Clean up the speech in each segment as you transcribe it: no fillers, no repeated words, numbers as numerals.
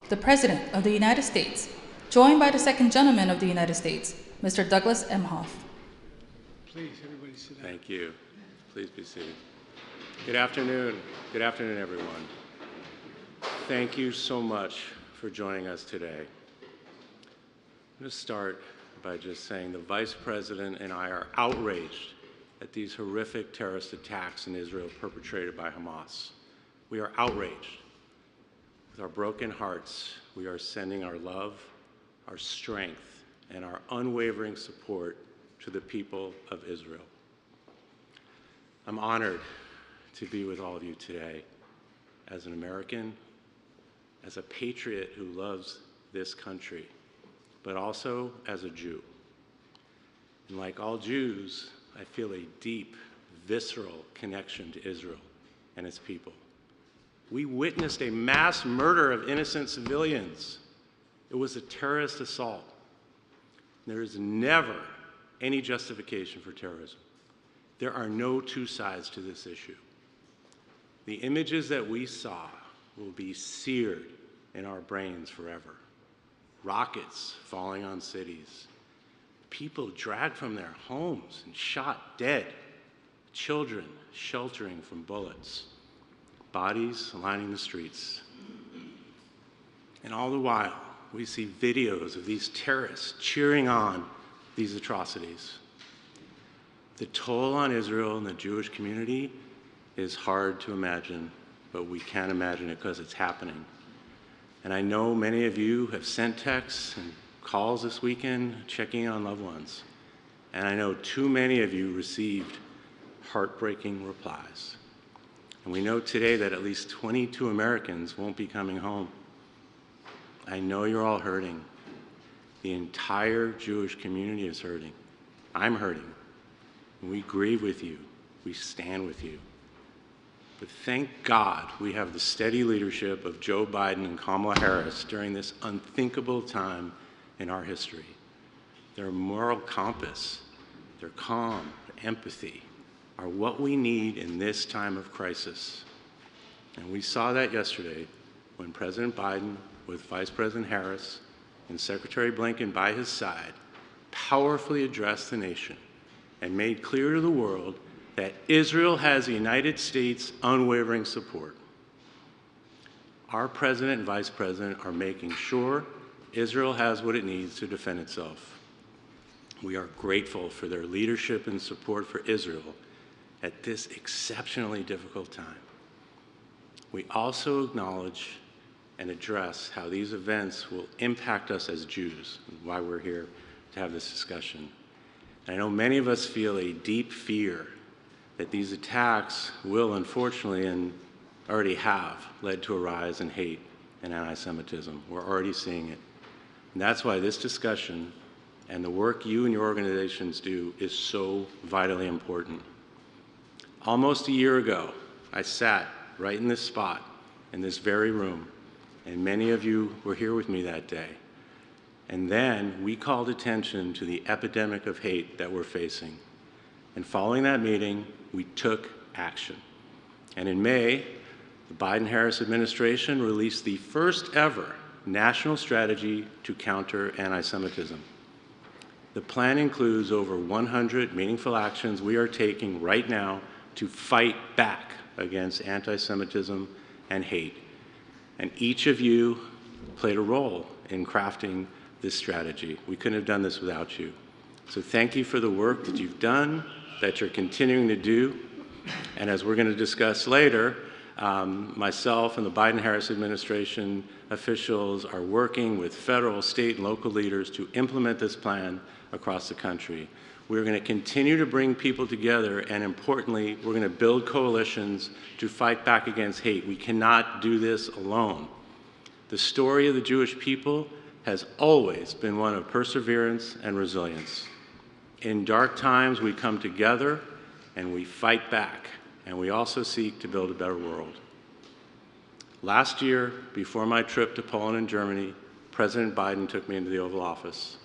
the President of the United States, joined by the Second Gentleman of the United States, Mr. Douglas Emhoff. Please, everybody sit down. Thank you. Please be seated. Good afternoon. Good afternoon, everyone. Thank you so much for joining us today. I'm going to start by just saying the Vice President and I are outraged at these horrific terrorist attacks in Israel perpetrated by Hamas. We are outraged. With our broken hearts, we are sending our love, our strength, and our unwavering support to the people of Israel. I'm honored to be with all of you today as an American, as a patriot who loves this country, but also as a Jew. And like all Jews, I feel a deep, visceral connection to Israel and its people. We witnessed a mass murder of innocent civilians. It was a terrorist assault. There is never any justification for terrorism. There are no two sides to this issue. The images that we saw will be seared in our brains forever. Rockets falling on cities, people dragged from their homes and shot dead, children sheltering from bullets, bodies lining the streets. And all the while, we see videos of these terrorists cheering on these atrocities. The toll on Israel and the Jewish community is hard to imagine, but we can imagine it because it's happening. And I know many of you have sent texts and calls this weekend checking on loved ones. And I know too many of you received heartbreaking replies. And we know today that at least 22 Americans won't be coming home. I know you're all hurting. The entire Jewish community is hurting. I'm hurting. And we grieve with you. We stand with you. But thank God we have the steady leadership of Joe Biden and Kamala Harris during this unthinkable time in our history. Their moral compass, their calm, their empathy are what we need in this time of crisis. And we saw that yesterday when President Biden, with Vice President Harris and Secretary Blinken by his side, powerfully addressed the nation and made clear to the world that Israel has the United States' unwavering support. Our President and Vice President are making sure Israel has what it needs to defend itself. We are grateful for their leadership and support for Israel at this exceptionally difficult time. We also acknowledge and address how these events will impact us as Jews, and why we're here to have this discussion. And I know many of us feel a deep fear that these attacks will, unfortunately, and already have, led to a rise in hate and anti-Semitism. We're already seeing it. And that's why this discussion and the work you and your organizations do is so vitally important. Almost a year ago, I sat right in this spot, in this very room, and many of you were here with me that day. And then we called attention to the epidemic of hate that we're facing. And following that meeting, we took action. And in May, the Biden-Harris administration released the first ever national strategy to counter anti-Semitism. The plan includes over 100 meaningful actions we are taking right now to fight back against anti-Semitism and hate. And each of you played a role in crafting this strategy. We couldn't have done this without you. So thank you for the work that you've done, that you're continuing to do. And as we're going to discuss later, myself and the Biden-Harris administration officials are working with federal, state, and local leaders to implement this plan across the country. We're going to continue to bring people together, and importantly, we're going to build coalitions to fight back against hate. We cannot do this alone. The story of the Jewish people has always been one of perseverance and resilience. In dark times, we come together and we fight back, and we also seek to build a better world. Last year, before my trip to Poland and Germany, President Biden took me into the Oval Office.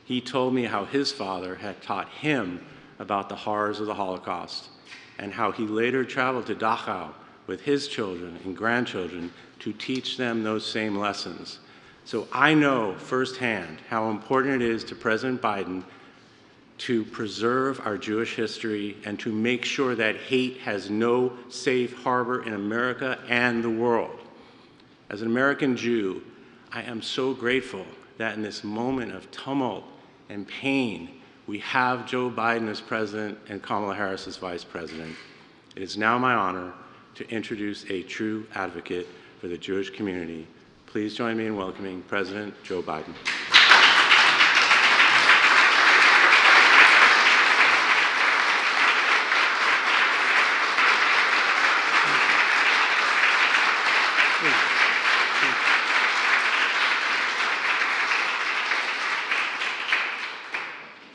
He told me how his father had taught him about the horrors of the Holocaust, and how he later traveled to Dachau with his children and grandchildren to teach them those same lessons. So I know firsthand how important it is to President Biden to preserve our Jewish history and to make sure that hate has no safe harbor in America and the world. As an American Jew, I am so grateful that in this moment of tumult and pain, we have Joe Biden as president and Kamala Harris as vice president. It is now my honor to introduce a true advocate for the Jewish community. Please join me in welcoming President Joe Biden.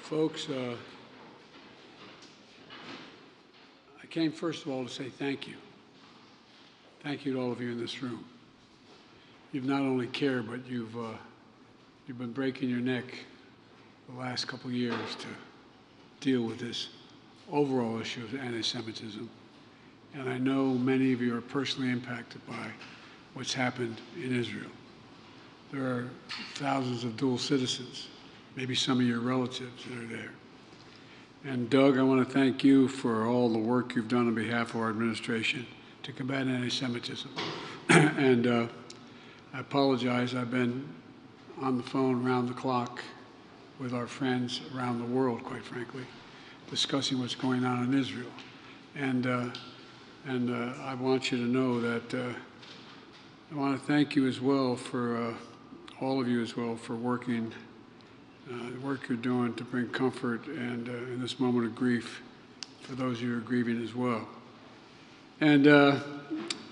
Folks, I came first of all to say thank you. Thank you to all of you in this room. You've not only cared, but you've been breaking your neck the last couple of years to deal with this overall issue of anti-Semitism. And I know many of you are personally impacted by what's happened in Israel. There are thousands of dual citizens, maybe some of your relatives that are there. And Doug, I want to thank you for all the work you've done on behalf of our administration to combat anti-Semitism. And I apologize, I've been on the phone around the clock with our friends around the world, quite frankly, discussing what's going on in Israel. And I want you to know that I want to thank you as well for, all of you as well, for working, the work you're doing to bring comfort and in this moment of grief for those of you who are grieving as well. And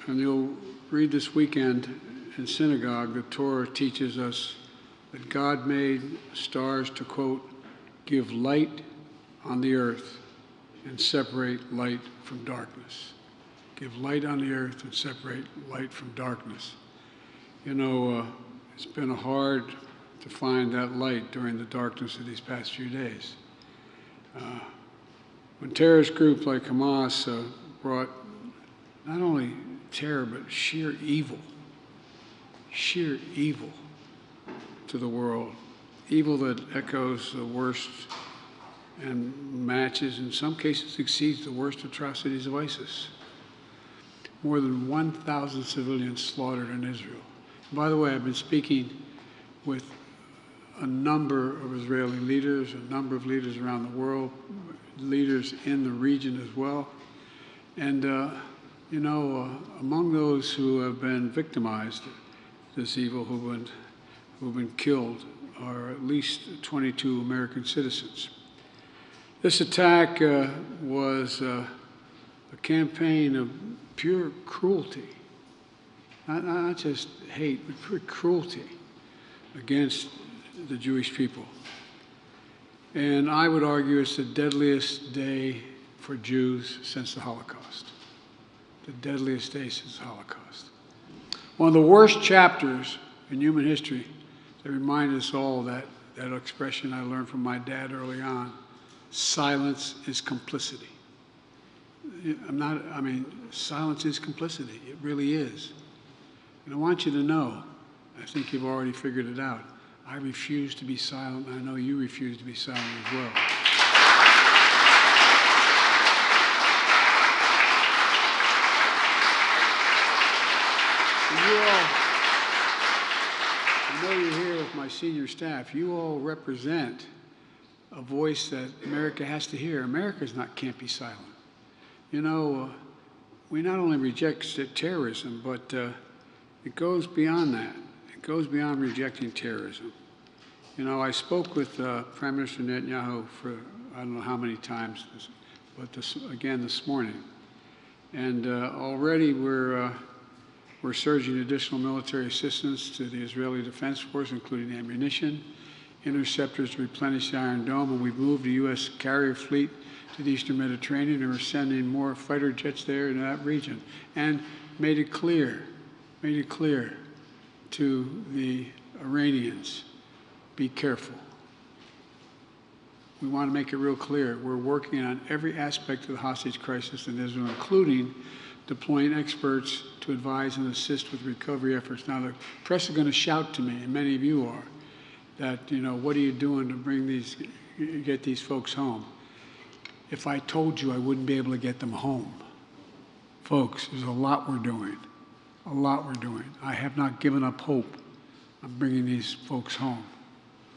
you'll read this weekend in synagogue, the Torah teaches us that God made stars to, quote, give light on the earth and separate light from darkness. Give light on the earth and separate light from darkness. You know, it's been hard to find that light during the darkness of these past few days. When terrorist groups like Hamas brought not only terror, but sheer evil to the world, evil that echoes the worst and matches, in some cases exceeds the worst atrocities of ISIS. More than 1,000 civilians slaughtered in Israel. By the way, I've been speaking with a number of Israeli leaders, a number of leaders around the world, leaders in the region as well. And, you know, among those who have been victimized, this evil, who've been killed, are at least 22 American citizens. This attack was a campaign of pure cruelty, not just hate, but pure cruelty against the Jewish people. And I would argue it's the deadliest day for Jews since the Holocaust. The deadliest day since the Holocaust. One of the worst chapters in human history that remind us all that expression I learned from my dad early on, silence is complicity. Silence is complicity. It really is. And I want you to know, I think you've already figured it out, I refuse to be silent, and I know you refuse to be silent as well. And you all, I know you're here with my senior staff, you all represent a voice that America has to hear. America can't be silent. You know, we not only reject terrorism, but it goes beyond that. It goes beyond rejecting terrorism. You know, I spoke with Prime Minister Netanyahu for I don't know how many times, but again this morning. And already we're surging additional military assistance to the Israeli Defense Force, including ammunition, interceptors to replenish the Iron Dome, and we've moved the U.S. carrier fleet to the Eastern Mediterranean, and we're sending more fighter jets there in that region, and made it clear to the Iranians, be careful. We want to make it real clear. We're working on every aspect of the hostage crisis in Israel, including deploying experts to advise and assist with recovery efforts. Now, the press is going to shout to me, and many of you are, that, what are you doing to get these folks home? If I told you, I wouldn't be able to get them home. Folks, there's a lot we're doing. A lot we're doing. I have not given up hope on bringing these folks home.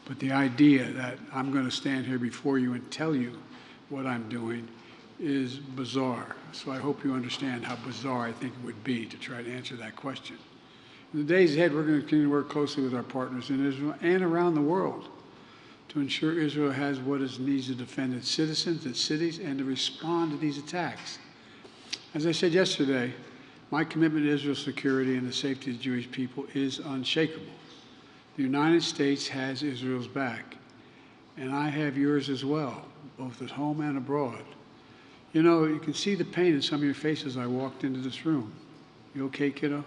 But the idea that I'm going to stand here before you and tell you what I'm doing is bizarre. So I hope you understand how bizarre I think it would be to try to answer that question. In the days ahead, we're going to continue to work closely with our partners in Israel and around the world to ensure Israel has what it needs to defend its citizens, its cities, and to respond to these attacks. As I said yesterday, my commitment to Israel's security and the safety of the Jewish people is unshakable. The United States has Israel's back, and I have yours as well, both at home and abroad. You can see the pain in some of your faces as I walked into this room. You okay, kiddo?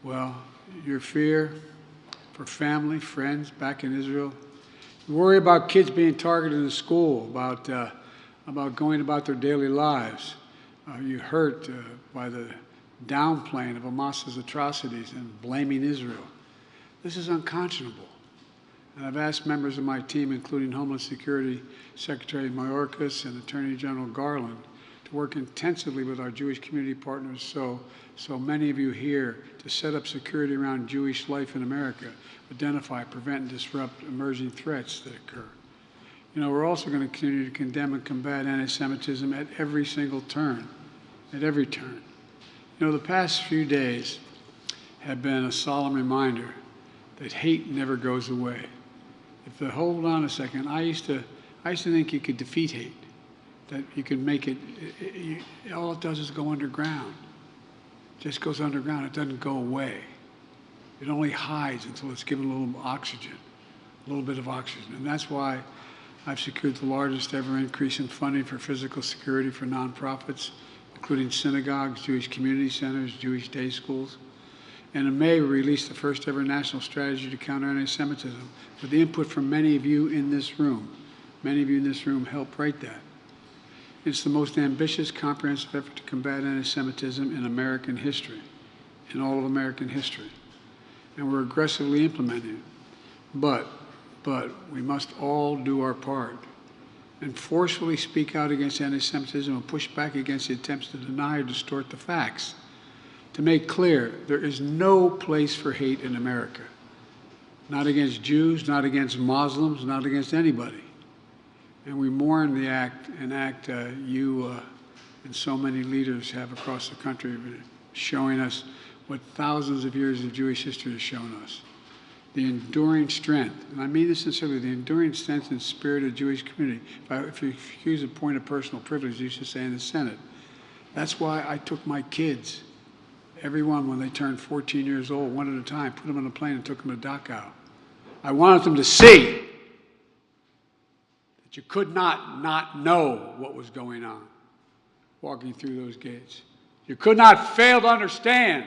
Well, your fear for family, friends back in Israel. You worry about kids being targeted in school, about going about their daily lives. You're hurt by the downplaying of Hamas's atrocities and blaming Israel. This is unconscionable. And I've asked members of my team, including Homeland Security Secretary Mayorkas and Attorney General Garland, to work intensively with our Jewish community partners so many of you here to set up security around Jewish life in America, identify, prevent, and disrupt emerging threats that occur. We're also going to continue to condemn and combat anti-Semitism at every single turn, at every turn. The past few days have been a solemn reminder that hate never goes away. Hold on a second, I used to think you could defeat hate, that you could make it, all it does is go underground. It just goes underground, it doesn't go away. It only hides until it's given a little oxygen, a little bit of oxygen. And that's why I've secured the largest ever increase in funding for physical security for nonprofits, including synagogues, Jewish community centers, Jewish day schools. And in May, we released the first ever national strategy to counter anti-Semitism with the input from many of you in this room. Many of you in this room helped write that. It's the most ambitious, comprehensive effort to combat anti-Semitism in American history, in all of American history. And we're aggressively implementing it. But we must all do our part and forcefully speak out against anti-Semitism and push back against the attempts to deny or distort the facts. To make clear, there is no place for hate in America. Not against Jews, not against Muslims, not against anybody. And we mourn the act you and so many leaders have across the country, showing us what thousands of years of Jewish history has shown us. The enduring strength, and I mean this sincerely, the enduring strength and spirit of the Jewish community. If you excuse a point of personal privilege, you should say in the Senate. That's why I took my kids, everyone when they turned 14 years old, one at a time, put them on a plane and took them to Dachau. I wanted them to see that you could not know what was going on walking through those gates. You could not fail to understand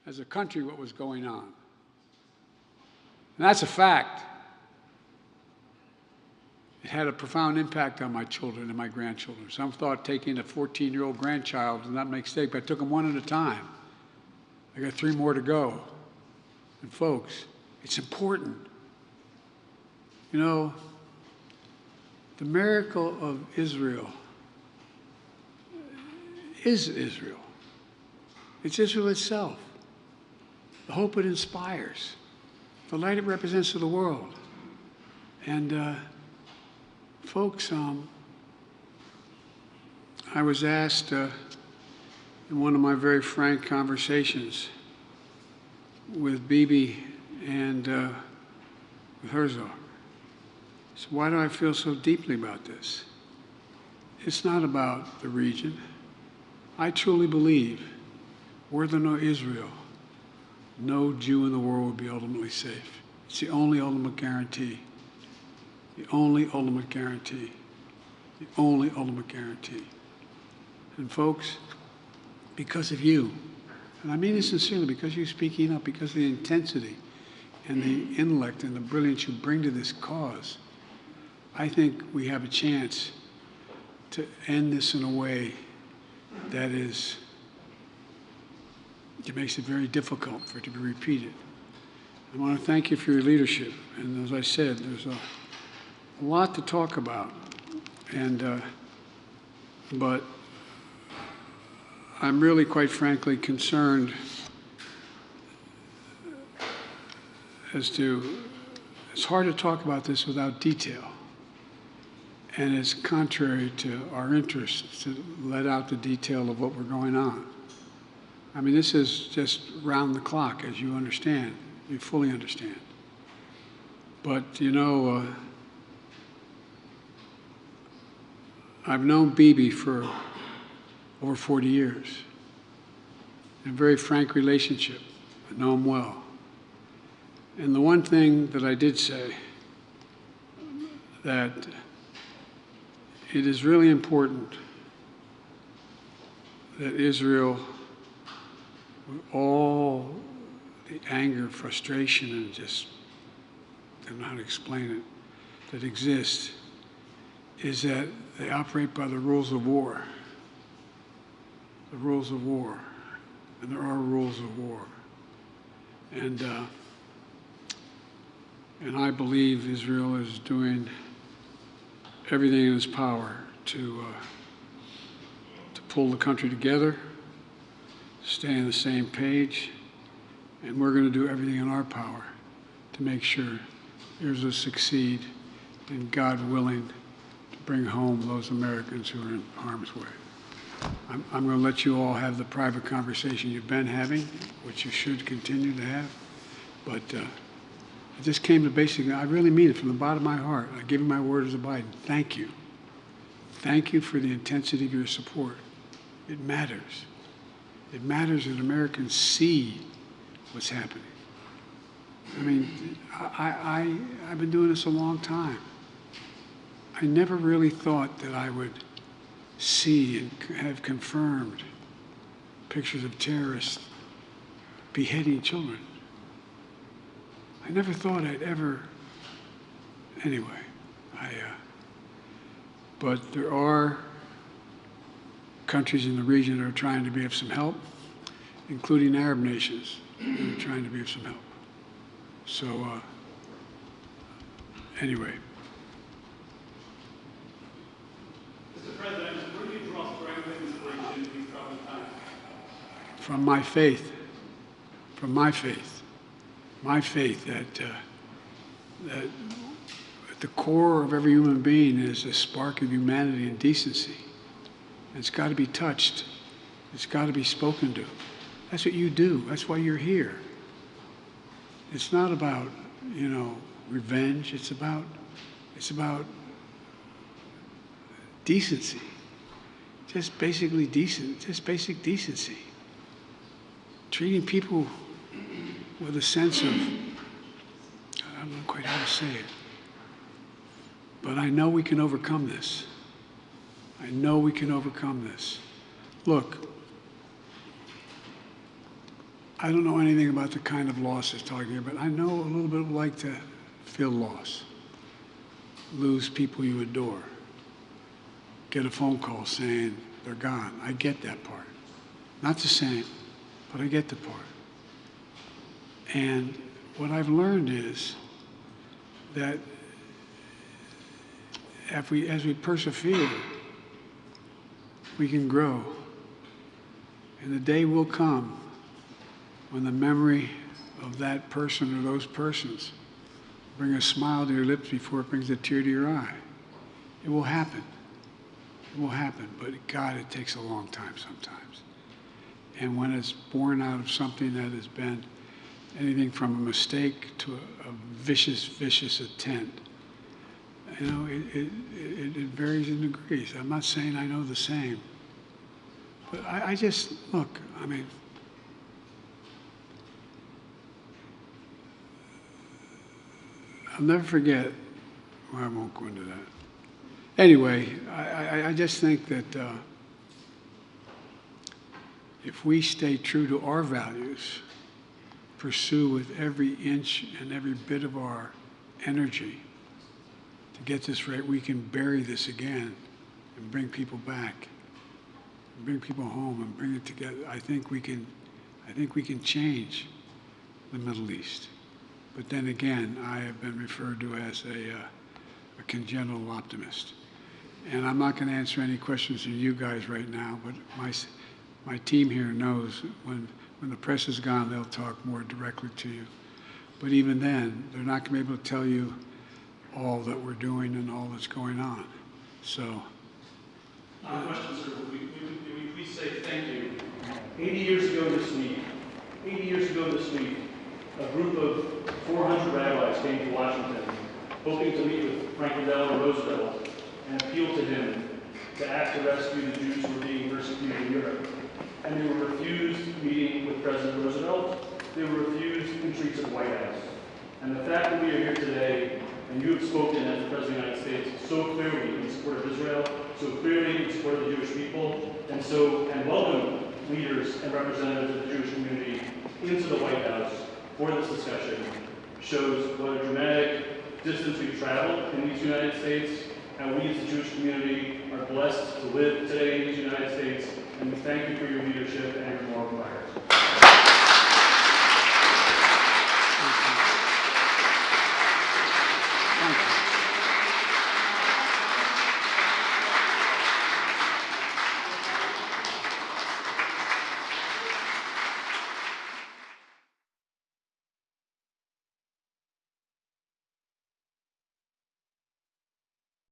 as a country what was going on. And that's a fact. It had a profound impact on my children and my grandchildren. Some thought taking a 14-year-old grandchild was not a mistake, but I took them one at a time. I got 3 more to go. And folks, it's important. The miracle of Israel is Israel. It's Israel itself. The hope it inspires. The light it represents to the world. And folks, I was asked in one of my very frank conversations with Bibi and with Herzog, so why do I feel so deeply about this? It's not about the region. I truly believe were there no Israel, no Jew in the world would be ultimately safe. It's the only ultimate guarantee. The only ultimate guarantee. The only ultimate guarantee. And folks, because of you, and I mean this sincerely, because you're speaking up, because of the intensity and the intellect and the brilliance you bring to this cause, I think we have a chance to end this in a way that is, it makes it very difficult for it to be repeated. I want to thank you for your leadership. And as I said, there's a lot to talk about. And, but I'm really, quite frankly, concerned as to, it's hard to talk about this without detail. And it's contrary to our interests to let out the detail of what we're going on. I mean, this is just round the clock, as you understand. You fully understand. But, you know, I've known Bibi for over 40 years. In a very frank relationship. I know him well. And the one thing that I did say, that it is really important that Israel, with all the anger, frustration, and just, I don't know how to explain it, that exists, is that they operate by the rules of war. The rules of war. And there are rules of war. And I believe Israel is doing everything in its power to pull the country together, stay on the same page, and we're going to do everything in our power to make sure Israel succeed and, God willing, to bring home those Americans who are in harm's way. I'm going to let you all have the private conversation you've been having, which you should continue to have, but I just came to basically, I really mean it from the bottom of my heart. I give you my word as a Biden. Thank you. Thank you for the intensity of your support. It matters. It matters that Americans see what's happening. I mean, I've been doing this a long time. I never really thought that I would see and have confirmed pictures of terrorists beheading children. I never thought I'd ever, anyway, but there are countries in the region that are trying to be of some help, including Arab nations that are trying to be of some help. So, anyway. Mr. President, where do you draw strength and inspiration in these troubling times? From my faith. From my faith. My faith that at the core of every human being is a spark of humanity and decency. And it's got to be touched. It's got to be spoken to. That's what you do. That's why you're here. It's not about, you know, revenge. It's about decency. Just basically decent. Just basic decency. Treating people with a sense of, I don't know quite how to say it, but I know we can overcome this. I know we can overcome this. Look, I don't know anything about the kind of loss it's talking about, but I know a little bit like to feel loss, lose people you adore, get a phone call saying they're gone. I get that part. Not the same, but I get the part. And what I've learned is that as we persevere, we can grow. And the day will come when the memory of that person or those persons bring a smile to your lips before it brings a tear to your eye. It will happen. It will happen. But God, it takes a long time sometimes. And when it's born out of something that has been anything from a mistake to a vicious, vicious intent, you know, it varies in degrees. I'm not saying I know the same. But I just, look, I mean, I'll never forget, well, I won't go into that. Anyway, I just think that if we stay true to our values, pursue with every inch and every bit of our energy to get this right, we can bury this again and bring people back. bring people home and bring it together. I think we can change the Middle East. But then again, I have been referred to as a congenital optimist. And I'm not going to answer any questions from you guys right now, but my team here knows when the press is gone, they'll talk more directly to you. But even then, they're not going to be able to tell you all that we're doing and all that's going on. So. Question, sir. Would we please say thank you? 80 years ago this week, a group of 400 rabbis came to Washington, hoping to meet with Franklin Delano Roosevelt and appeal to him to act to rescue the Jews who were being persecuted in Europe. And they were refused meeting with President Roosevelt. They were refused entry to the White House. And the fact that we are here today, and you have spoken as the President of the United States so clearly in support of Israel, so clearly in support of the Jewish people, and welcome leaders and representatives of the Jewish community into the White House for this discussion, shows what a dramatic distance we've traveled in these United States, how we as the Jewish community are blessed to live today in these United States, and we thank you for your leadership and your moral fires. Thank you.